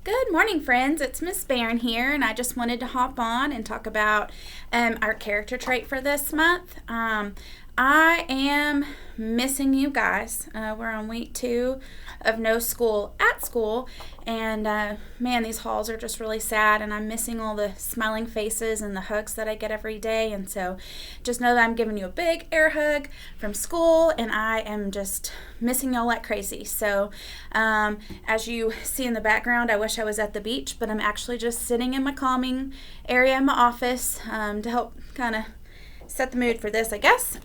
Good morning, friends. It's Miss Barron here, and I just wanted to hop on and talk about our character trait for this month. I am missing you guys. We're on week 2 of no school at school, and man, these halls are just really sad, and I'm missing all the smiling faces and the hugs that I get every day. And so just know that I'm giving you a big air hug from school, and I am just missing y'all like crazy. So as you see in the background, I wish I was at the beach, but I'm actually just sitting in my calming area in my office to help kind of set the mood for this, I guess.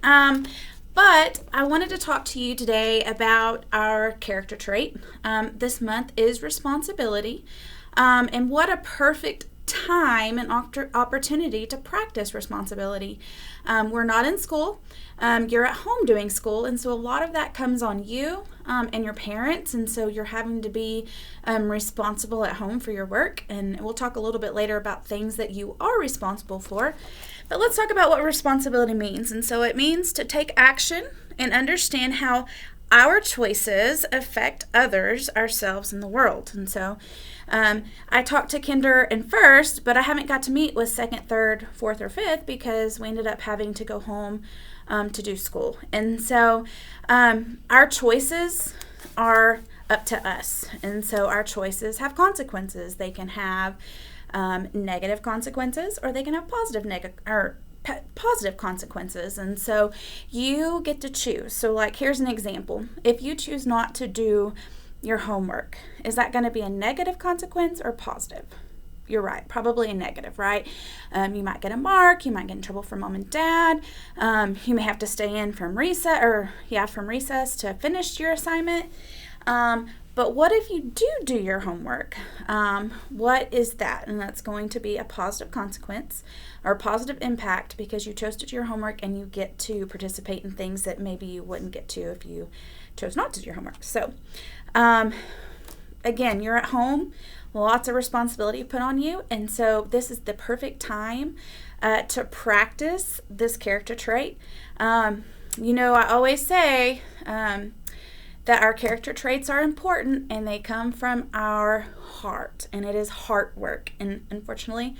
But I wanted to talk to you today about our character trait. This month is responsibility, and what a perfect time and opportunity to practice responsibility. We're not in school. You're at home doing school, and so a lot of that comes on you and your parents, and so you're having to be responsible at home for your work, and we'll talk a little bit later about things that you are responsible for. But let's talk about what responsibility means. And so it means to take action and understand how our choices affect others, ourselves, and the world. And so I talked to Kinder in first, but I haven't got to meet with second, third, fourth, or fifth because we ended up having to go home to do school. And so our choices are up to us. And so our choices have consequences. They can have negative consequences, or they can have positive consequences. And so you get to choose. So like, here's an example. If you choose not to do your homework, is that going to be a negative consequence or positive? You're right, probably a negative, right? You might get a mark, you might get in trouble from mom and dad, you may have to stay in from recess to finish your assignment. But what if you do your homework? What is that? And that's going to be a positive consequence or positive impact because you chose to do your homework and you get to participate in things that maybe you wouldn't get to if you chose not to do your homework. So, again, you're at home, lots of responsibility put on you, and so this is the perfect time to practice this character trait. I always say that our character traits are important and they come from our heart, and it is heart work. And unfortunately,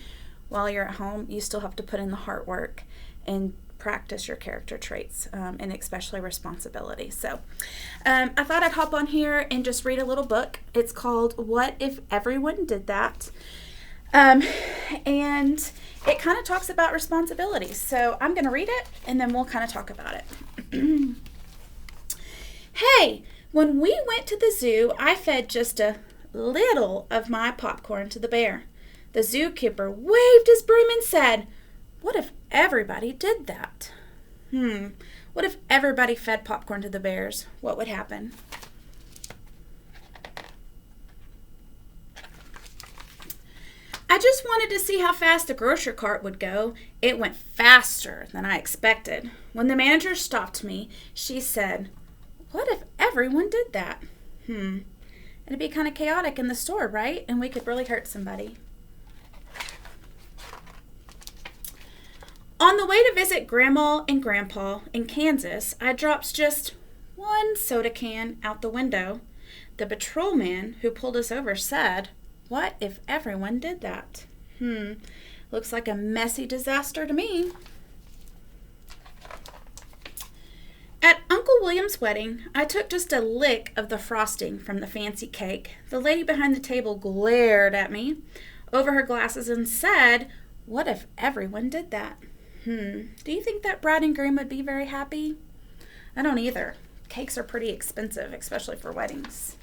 while you're at home, you still have to put in the heart work and practice your character traits, and especially responsibility. So I thought I'd hop on here and just read a little book. It's called What If Everyone Did That? And it kind of talks about responsibility. So I'm going to read it and then we'll kind of talk about it. Hey, when we went to the zoo, I fed just a little of my popcorn to the bear. The zookeeper waved his broom and said, "What if everybody did that?" What if everybody fed popcorn to the bears? What would happen? I just wanted to see how fast the grocery cart would go. It went faster than I expected. When the manager stopped me, she said, "What if everyone did that?" It'd be kind of chaotic in the store, right? And we could really hurt somebody. On the way to visit Grandma and Grandpa in Kansas, I dropped just one soda can out the window. The patrolman who pulled us over said, "What if everyone did that?" Looks like a messy disaster to me. At Uncle William's wedding, I took just a lick of the frosting from the fancy cake. The lady behind the table glared at me over her glasses and said, "What if everyone did that?" Do you think that bride and groom would be very happy? I don't either. Cakes are pretty expensive, especially for weddings.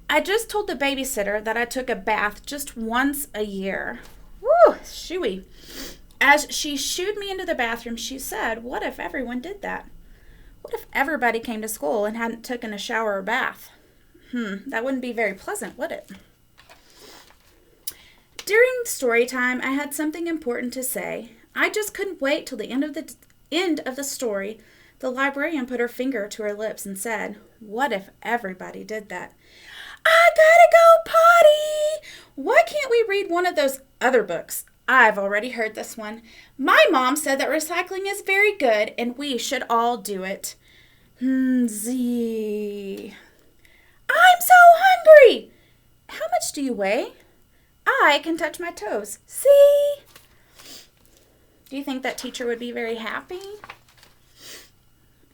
I just told the babysitter that I took a bath just once a year. Woo, shooey. As she shooed me into the bathroom, she said, "What if everyone did that?" What if everybody came to school and hadn't taken a shower or bath? That wouldn't be very pleasant, would it? During story time, I had something important to say. I just couldn't wait till the end of the story. The librarian put her finger to her lips and said, "What if everybody did that?" I gotta go potty! Why can't we read one of those other books? I've already heard this one. My mom said that recycling is very good and we should all do it. I'm so hungry! How much much do you weigh? I can touch my toes. See? Do you think that teacher would be very happy?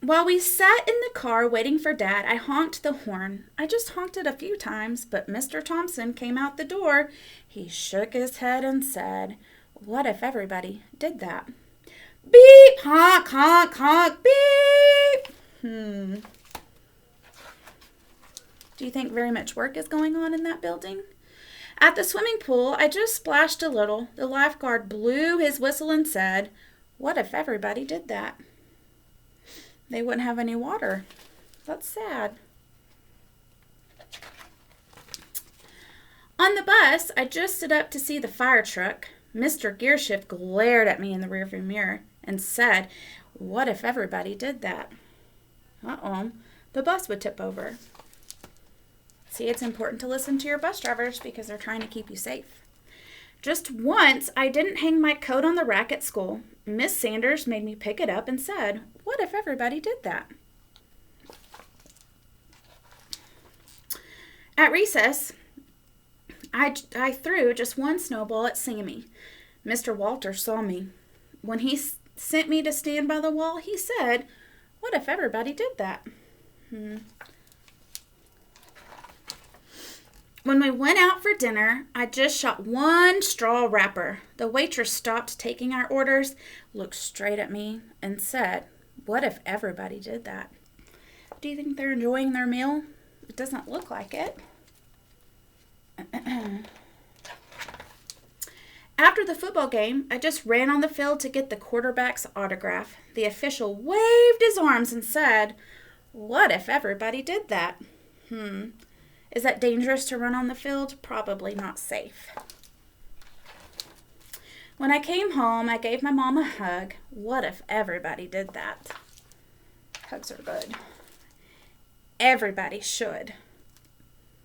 While we sat in the car waiting for Dad, I honked the horn. I just honked it a few times, but Mr. Thompson came out the door. He shook his head and said, "What if everybody did that?" Beep, honk, honk, honk, beep. Do you think very much work is going on in that building? At the swimming pool, I just splashed a little. The lifeguard blew his whistle and said, "What if everybody did that?" They wouldn't have any water. That's sad. On the bus, I just stood up to see the fire truck. Mr. Gearshift glared at me in the rearview mirror and said, "What if everybody did that?" Uh-oh, the bus would tip over. See, it's important to listen to your bus drivers because they're trying to keep you safe. Just once, I didn't hang my coat on the rack at school. Miss Sanders made me pick it up and said, "What if everybody did that?" At recess, I threw just one snowball at Sammy. Mr. Walters saw me. When he sent me to stand by the wall, he said, "What if everybody did that?" When we went out for dinner, I just shot one straw wrapper. The waitress stopped taking our orders, looked straight at me, and said, "What if everybody did that?" Do you think they're enjoying their meal? It doesn't look like it. After the football game, I just ran on the field to get the quarterback's autograph. The official waved his arms and said, "What if everybody did that?" Is that dangerous to run on the field? Probably not safe. When I came home, I gave my mom a hug. What if everybody did that? Hugs are good. Everybody should.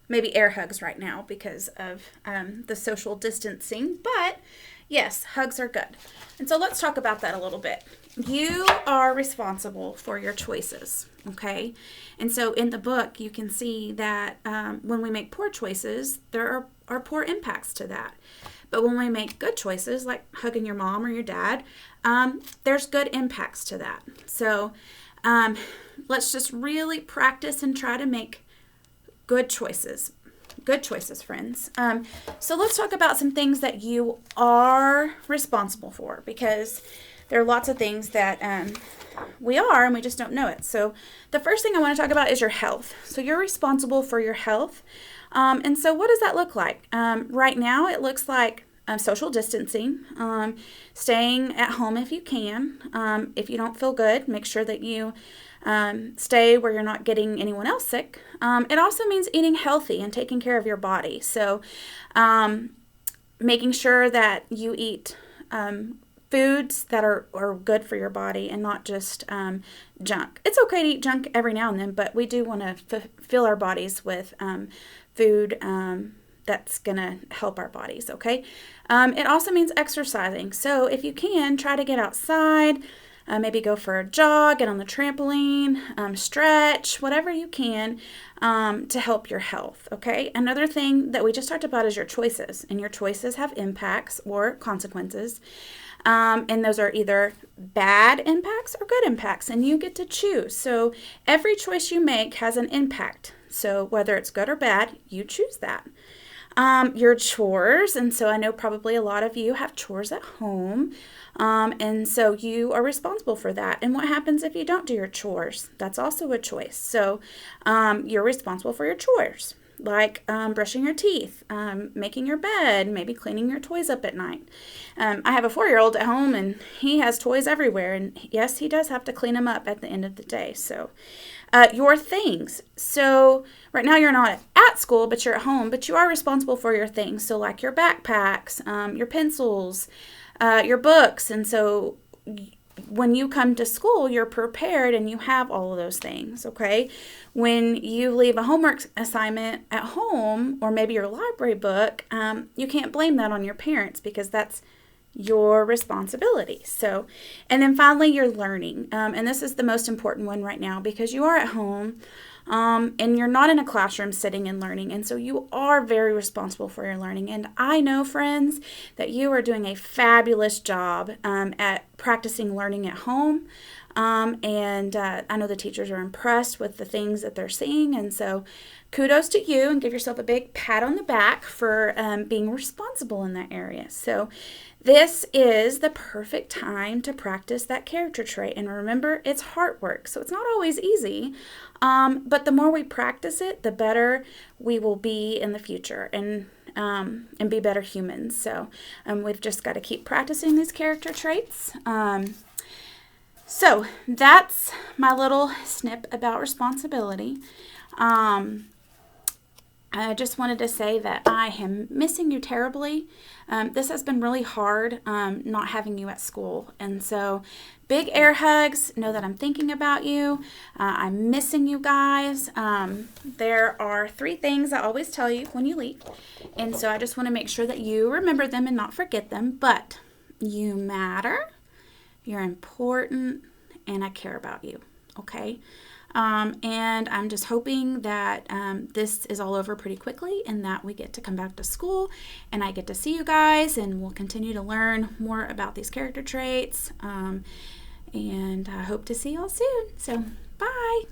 Maybe air hugs right now because of the social distancing. But yes, hugs are good. And so let's talk about that a little bit. You are responsible for your choices, okay? And so in the book, you can see that when we make poor choices, there are poor impacts to that. But when we make good choices, like hugging your mom or your dad, there's good impacts to that. So let's just really practice and try to make good choices. Good choices, friends. So let's talk about some things that you are responsible for, because there are lots of things that we are and we just don't know it. So the first thing I want to talk about is your health. So you're responsible for your health. And so what does that look like? Right now it looks like social distancing, staying at home if you can. If you don't feel good, make sure that you stay where you're not getting anyone else sick. It also means eating healthy and taking care of your body. So making sure that you eat foods that are good for your body and not just junk. It's okay to eat junk every now and then, but we do want to fill our bodies with food that's going to help our bodies, okay? It also means exercising. So if you can, try to get outside, maybe go for a jog, get on the trampoline, stretch, whatever you can to help your health, okay? Another thing that we just talked about is your choices, and your choices have impacts or consequences. And those are either bad impacts or good impacts, and you get to choose. So every choice you make has an impact. So whether it's good or bad, you choose that. Your chores, and so I know probably a lot of you have chores at home, and so you are responsible for that. And what happens if you don't do your chores? That's also a choice. So you're responsible for your chores, like brushing your teeth, making your bed, maybe cleaning your toys up at night. I have a 4-year-old at home, and he has toys everywhere, and yes, he does have to clean them up at the end of the day. So your things. So right now you're not at school, but you're at home, but you are responsible for your things. So like your backpacks, your pencils, your books. And so when you come to school, you're prepared and you have all of those things, okay? When you leave a homework assignment at home, or maybe your library book, you can't blame that on your parents because that's your responsibility. So, and then finally, you're learning. And this is the most important one right now because you are at home. And you're not in a classroom sitting and learning. And so you are very responsible for your learning. And I know, friends, that you are doing a fabulous job at practicing learning at home. And I know the teachers are impressed with the things that they're seeing. And so kudos to you, and give yourself a big pat on the back for being responsible in that area. So this is the perfect time to practice that character trait. And remember, it's heart work, so it's not always easy. But the more we practice it, the better we will be in the future and be better humans. So we've just got to keep practicing these character traits. So that's my little snip about responsibility. I just wanted to say that I am missing you terribly. This has been really hard, not having you at school. And so big air hugs. Know that I'm thinking about you. I'm missing you guys. There are 3 things I always tell you when you leave. And so I just want to make sure that you remember them and not forget them. But you matter. You're important. And I care about you. Okay? And I'm just hoping that this is all over pretty quickly and that we get to come back to school and I get to see you guys and we'll continue to learn more about these character traits. And I hope to see y'all soon. So, bye.